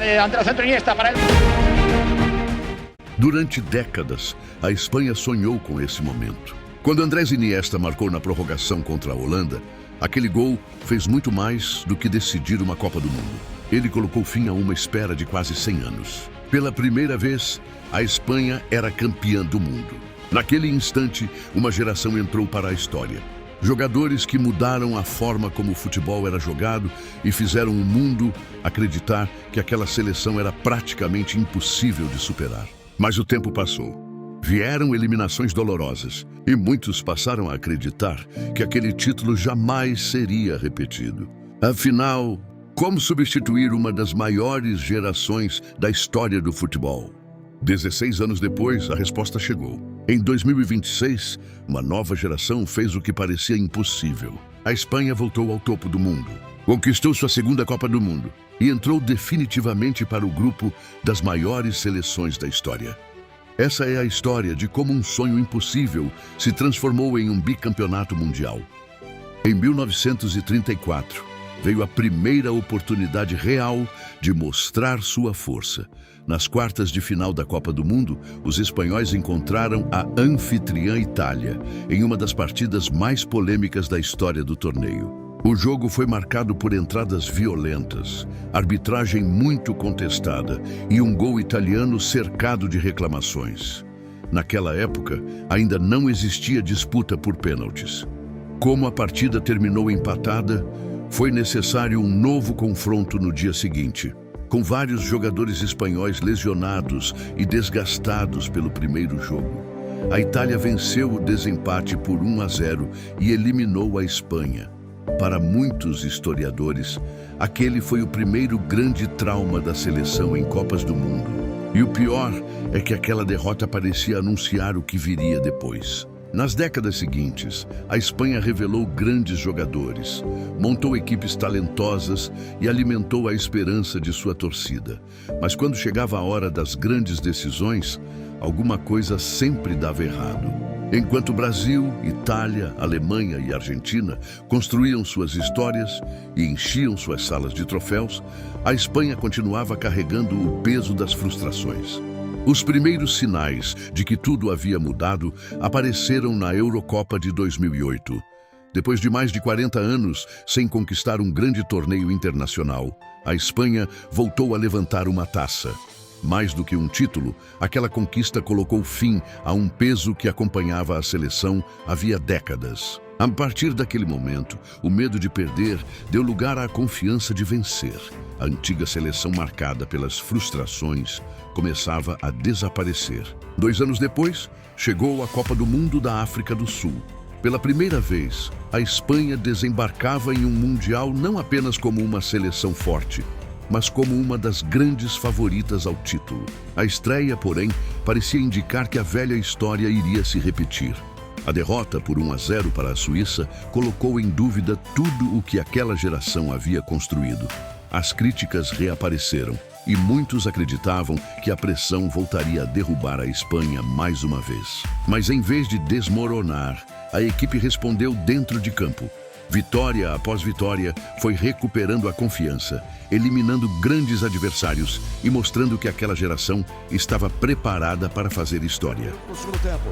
Ante el centro Iniesta para él. Durante décadas, a Espanha sonhou com esse momento. Quando Andrés Iniesta marcou na prorrogação contra a Holanda, aquele gol fez muito mais do que decidir uma Copa do Mundo. Ele colocou fim a uma espera de quase 100 anos. Pela primeira vez, a Espanha era campeã do mundo. Naquele instante, uma geração entrou para a história. Jogadores que mudaram a forma como o futebol era jogado e fizeram o mundo acreditar que aquela seleção era praticamente impossível de superar. Mas o tempo passou. Vieram eliminações dolorosas e muitos passaram a acreditar que aquele título jamais seria repetido. Afinal, como substituir uma das maiores gerações da história do futebol? 16 anos depois, a resposta chegou. Em 2026, uma nova geração fez o que parecia impossível. A Espanha voltou ao topo do mundo, conquistou sua segunda Copa do Mundo e entrou definitivamente para o grupo das maiores seleções da história. Essa é a história de como um sonho impossível se transformou em um bicampeonato mundial. Em 1934, veio a primeira oportunidade real de mostrar sua força. Nas quartas de final da Copa do Mundo, os espanhóis encontraram a anfitriã Itália em uma das partidas mais polêmicas da história do torneio. O jogo foi marcado por entradas violentas, arbitragem muito contestada e um gol italiano cercado de reclamações. Naquela época, ainda não existia disputa por pênaltis. Como a partida terminou empatada, foi necessário um novo confronto no dia seguinte. Com vários jogadores espanhóis lesionados e desgastados pelo primeiro jogo, a Itália venceu o desempate por 1-0 e eliminou a Espanha. Para muitos historiadores, aquele foi o primeiro grande trauma da seleção em Copas do Mundo. E o pior é que aquela derrota parecia anunciar o que viria depois. Nas décadas seguintes, a Espanha revelou grandes jogadores, montou equipes talentosas e alimentou a esperança de sua torcida. Mas quando chegava a hora das grandes decisões, alguma coisa sempre dava errado. Enquanto Brasil, Itália, Alemanha e Argentina construíam suas histórias e enchiam suas salas de troféus, a Espanha continuava carregando o peso das frustrações. Os primeiros sinais de que tudo havia mudado apareceram na Eurocopa de 2008. Depois de mais de 40 anos sem conquistar um grande torneio internacional, a Espanha voltou a levantar uma taça. Mais do que um título, aquela conquista colocou fim a um peso que acompanhava a seleção havia décadas. A partir daquele momento, o medo de perder deu lugar à confiança de vencer. A antiga seleção, marcada pelas frustrações, começava a desaparecer. 2 anos depois, chegou a Copa do Mundo da África do Sul. Pela primeira vez, a Espanha desembarcava em um mundial não apenas como uma seleção forte, mas como uma das grandes favoritas ao título. A estreia, porém, parecia indicar que a velha história iria se repetir. A derrota por 1-0 para a Suíça colocou em dúvida tudo o que aquela geração havia construído. As críticas reapareceram e muitos acreditavam que a pressão voltaria a derrubar a Espanha mais uma vez. Mas em vez de desmoronar, a equipe respondeu dentro de campo. Vitória após vitória, foi recuperando a confiança, eliminando grandes adversários e mostrando que aquela geração estava preparada para fazer história. No segundo tempo.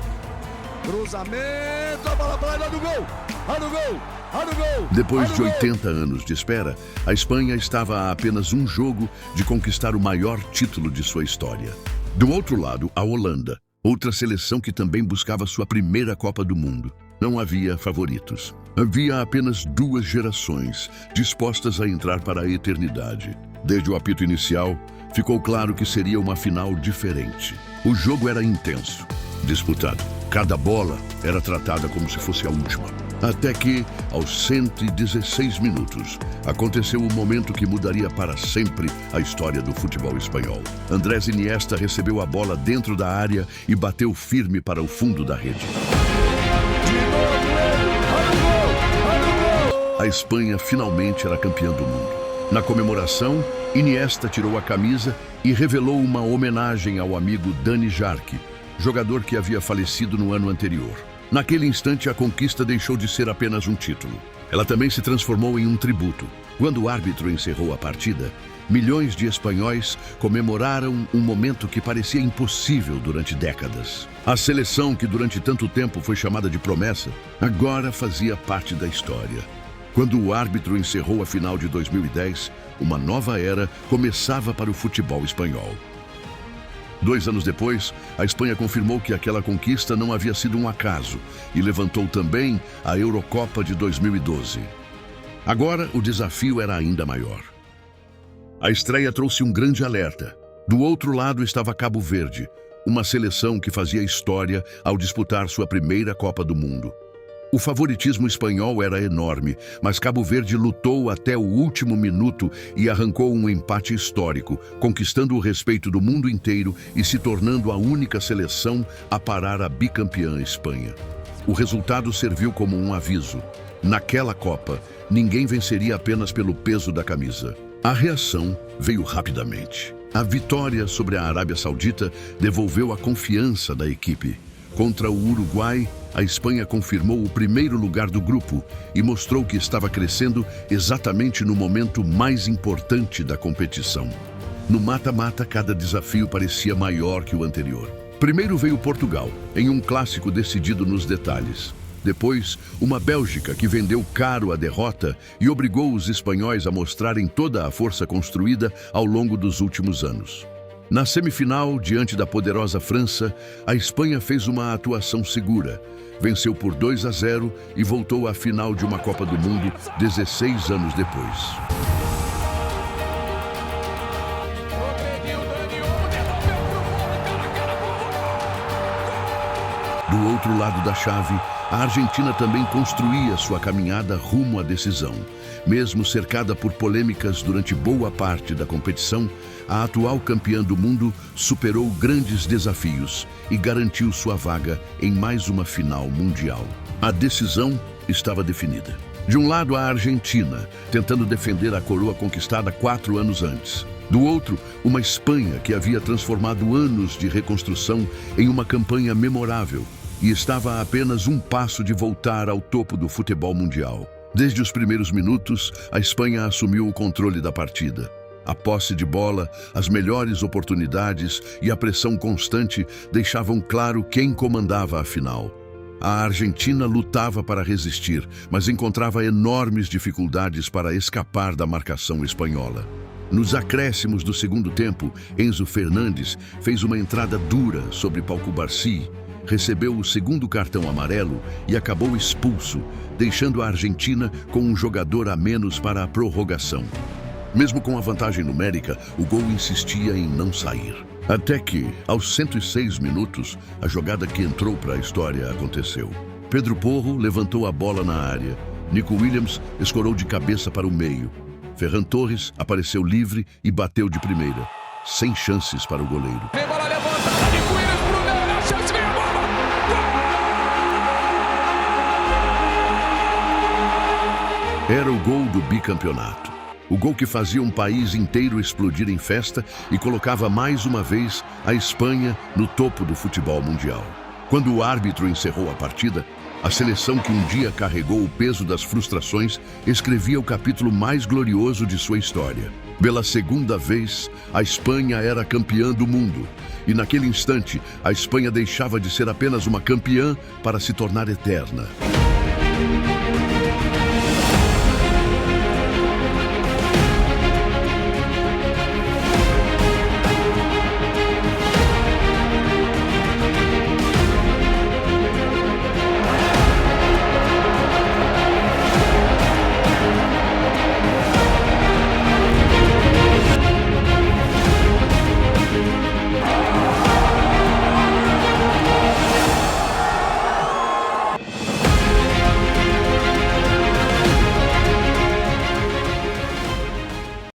Cruzamento, a bola para lá do gol! Olha o gol! Olha o gol! Depois de 80 anos de espera, a Espanha estava a apenas um jogo de conquistar o maior título de sua história. Do outro lado, a Holanda, outra seleção que também buscava sua primeira Copa do Mundo. Não havia favoritos. Havia apenas 2 gerações dispostas a entrar para a eternidade. Desde o apito inicial, ficou claro que seria uma final diferente. O jogo era intenso, disputado. Cada bola era tratada como se fosse a última. Até que, aos 116 minutos, aconteceu o momento que mudaria para sempre a história do futebol espanhol. Andrés Iniesta recebeu a bola dentro da área e bateu firme para o fundo da rede. A Espanha finalmente era campeã do mundo. Na comemoração, Iniesta tirou a camisa e revelou uma homenagem ao amigo Dani Jarque, jogador que havia falecido no ano anterior. Naquele instante, a conquista deixou de ser apenas um título. Ela também se transformou em um tributo. Quando o árbitro encerrou a partida, milhões de espanhóis comemoraram um momento que parecia impossível durante décadas. A seleção que durante tanto tempo foi chamada de promessa, agora fazia parte da história. Quando o árbitro encerrou a final de 2010, uma nova era começava para o futebol espanhol. 2 anos depois, a Espanha confirmou que aquela conquista não havia sido um acaso e levantou também a Eurocopa de 2012. Agora, o desafio era ainda maior. A estreia trouxe um grande alerta. Do outro lado estava Cabo Verde, uma seleção que fazia história ao disputar sua primeira Copa do Mundo. O favoritismo espanhol era enorme, mas Cabo Verde lutou até o último minuto e arrancou um empate histórico, conquistando o respeito do mundo inteiro e se tornando a única seleção a parar a bicampeã Espanha. O resultado serviu como um aviso. Naquela Copa, ninguém venceria apenas pelo peso da camisa. A reação veio rapidamente. A vitória sobre a Arábia Saudita devolveu a confiança da equipe. Contra o Uruguai, a Espanha confirmou o primeiro lugar do grupo e mostrou que estava crescendo exatamente no momento mais importante da competição. No mata-mata, cada desafio parecia maior que o anterior. Primeiro veio Portugal, em um clássico decidido nos detalhes. Depois, uma Bélgica que vendeu caro a derrota e obrigou os espanhóis a mostrarem toda a força construída ao longo dos últimos anos. Na semifinal, diante da poderosa França, a Espanha fez uma atuação segura. Venceu por 2-0 e voltou à final de uma Copa do Mundo 16 anos depois. Do outro lado da chave, a Argentina também construía sua caminhada rumo à decisão. Mesmo cercada por polêmicas durante boa parte da competição, a atual campeã do mundo superou grandes desafios e garantiu sua vaga em mais uma final mundial. A decisão estava definida. De um lado, a Argentina, tentando defender a coroa conquistada 4 anos antes. Do outro, uma Espanha que havia transformado anos de reconstrução em uma campanha memorável e estava a apenas um passo de voltar ao topo do futebol mundial. Desde os primeiros minutos, a Espanha assumiu o controle da partida. A posse de bola, as melhores oportunidades e a pressão constante deixavam claro quem comandava a final. A Argentina lutava para resistir, mas encontrava enormes dificuldades para escapar da marcação espanhola. Nos acréscimos do segundo tempo, Enzo Fernandes fez uma entrada dura sobre Pau Cubarsí, recebeu o segundo cartão amarelo e acabou expulso, deixando a Argentina com um jogador a menos para a prorrogação. Mesmo com a vantagem numérica, o gol insistia em não sair. Até que, aos 106 minutos, a jogada que entrou para a história aconteceu. Pedro Porro levantou a bola na área. Nico Williams escorou de cabeça para o meio. Ferran Torres apareceu livre e bateu de primeira, sem chances para o goleiro. Era o gol do bicampeonato. O gol que fazia um país inteiro explodir em festa e colocava mais uma vez a Espanha no topo do futebol mundial. Quando o árbitro encerrou a partida, a seleção que um dia carregou o peso das frustrações escrevia o capítulo mais glorioso de sua história. Pela segunda vez, a Espanha era campeã do mundo. E naquele instante, a Espanha deixava de ser apenas uma campeã para se tornar eterna.